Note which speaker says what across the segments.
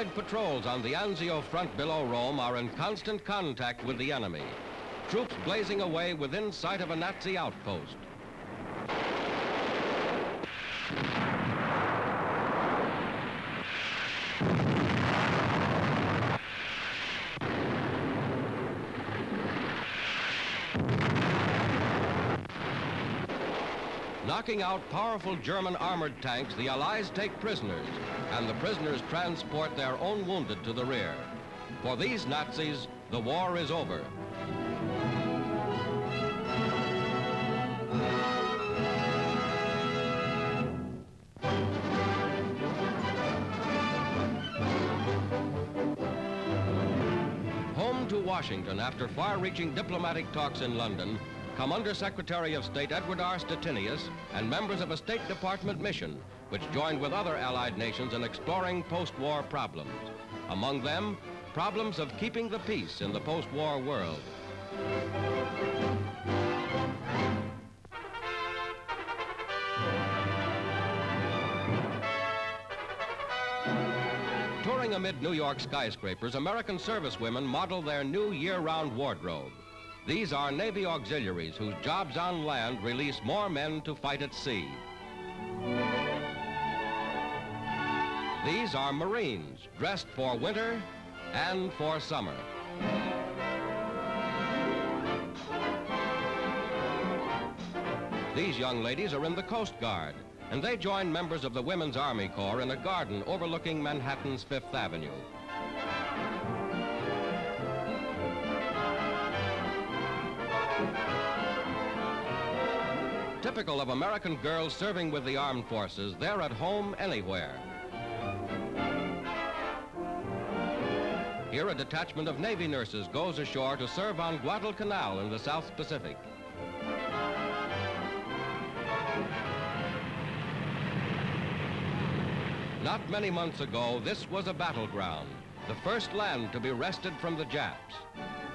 Speaker 1: Allied patrols on the Anzio front below Rome are in constant contact with the enemy. Troops blazing away within sight of a Nazi outpost. Knocking out powerful German armored tanks, the Allies take prisoners, and the prisoners transport their own wounded to the rear. For these Nazis, the war is over. Home to Washington after far-reaching diplomatic talks in London come Under-Secretary of State Edward R. Stettinius and members of a State Department mission, which joined with other Allied nations in exploring post-war problems. Among them, problems of keeping the peace in the post-war world. Touring amid New York skyscrapers, American servicewomen model their new year-round wardrobe. These are Navy auxiliaries whose jobs on land release more men to fight at sea. These are Marines, dressed for winter and for summer. These young ladies are in the Coast Guard, and they join members of the Women's Army Corps in a garden overlooking Manhattan's Fifth Avenue. Typical of American girls serving with the armed forces, they're at home anywhere. Here, a detachment of Navy nurses goes ashore to serve on Guadalcanal in the South Pacific. Not many months ago, this was a battleground, the first land to be wrested from the Japs.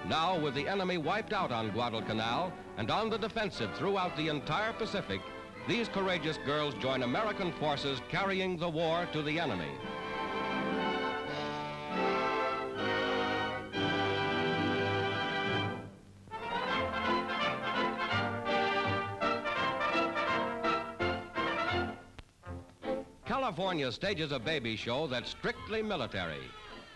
Speaker 1: Now, with the enemy wiped out on Guadalcanal and on the defensive throughout the entire Pacific, these courageous girls join American forces carrying the war to the enemy. California stages a baby show that's strictly military.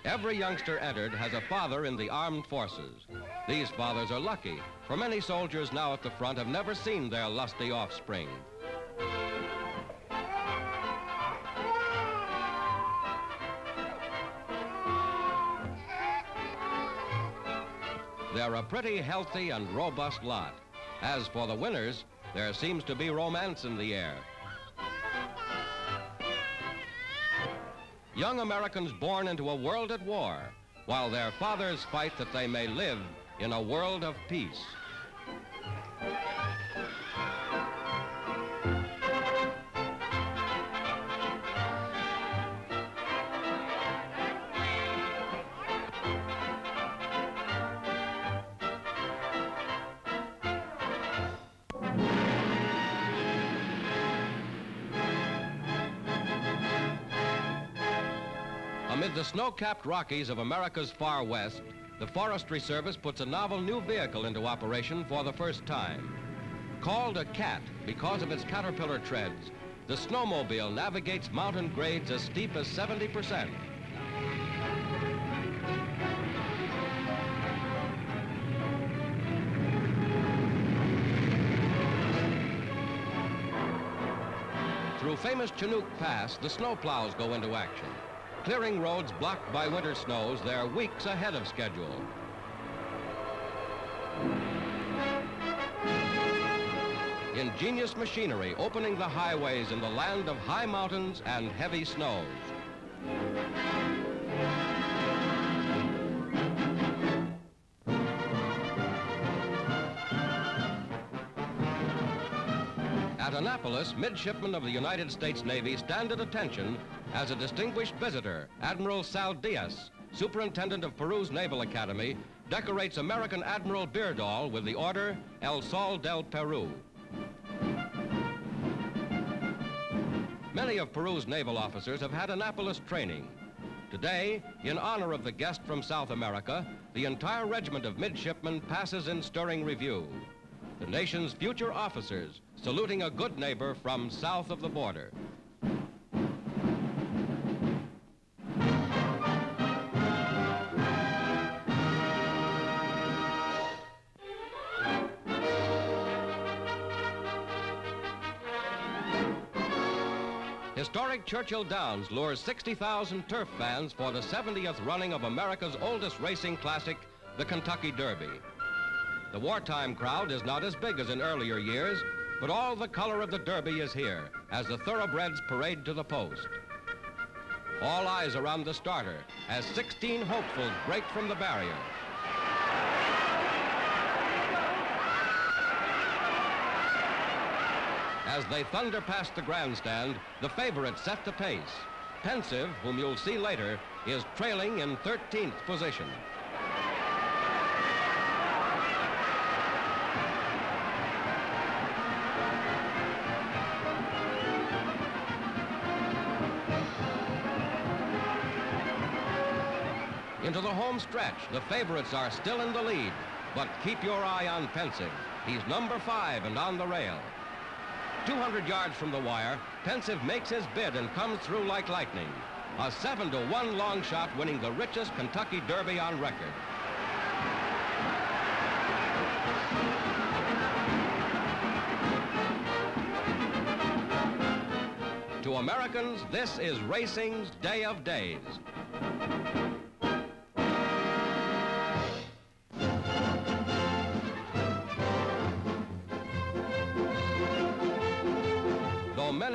Speaker 1: Every youngster entered has a father in the armed forces. These fathers are lucky, for many soldiers now at the front have never seen their lusty offspring. They're a pretty healthy and robust lot. As for the winners, there seems to be romance in the air. Young Americans born into a world at war, while their fathers fight that they may live in a world of peace. Amid the snow-capped Rockies of America's far west, the Forestry Service puts a novel new vehicle into operation for the first time. Called a CAT because of its caterpillar treads, the snowmobile navigates mountain grades as steep as 70%. Through famous Chinook Pass, the snowplows go into action. Clearing roads blocked by winter snows, they're weeks ahead of schedule. Ingenious machinery opening the highways in the land of high mountains and heavy snows. At Annapolis, midshipmen of the United States Navy stand at attention as a distinguished visitor, Admiral Sal Diaz, superintendent of Peru's Naval Academy, decorates American Admiral Beardall with the order El Sol del Peru. Many of Peru's naval officers have had Annapolis training. Today, in honor of the guest from South America, the entire regiment of midshipmen passes in stirring review. The nation's future officers saluting a good neighbor from south of the border. Historic Churchill Downs lures 60,000 turf fans for the 70th running of America's oldest racing classic, the Kentucky Derby. The wartime crowd is not as big as in earlier years, but all the color of the Derby is here as the thoroughbreds parade to the post. All eyes around the starter as 16 hopefuls break from the barrier. As they thunder past the grandstand, the favorites set the pace. Pensive, whom you'll see later, is trailing in 13th position. Into the home stretch, the favorites are still in the lead, but keep your eye on Pensive. He's number 5 and on the rail. 200 yards from the wire, Pensive makes his bid and comes through like lightning. A 7-1 long shot winning the richest Kentucky Derby on record. To Americans, this is racing's day of days.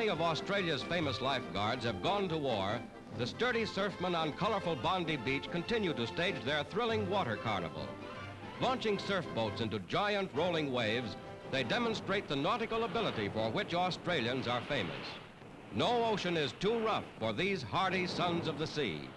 Speaker 1: Many of Australia's famous lifeguards have gone to war. The sturdy surfmen on colorful Bondi Beach continue to stage their thrilling water carnival. Launching surf boats into giant rolling waves, they demonstrate the nautical ability for which Australians are famous. No ocean is too rough for these hardy sons of the sea.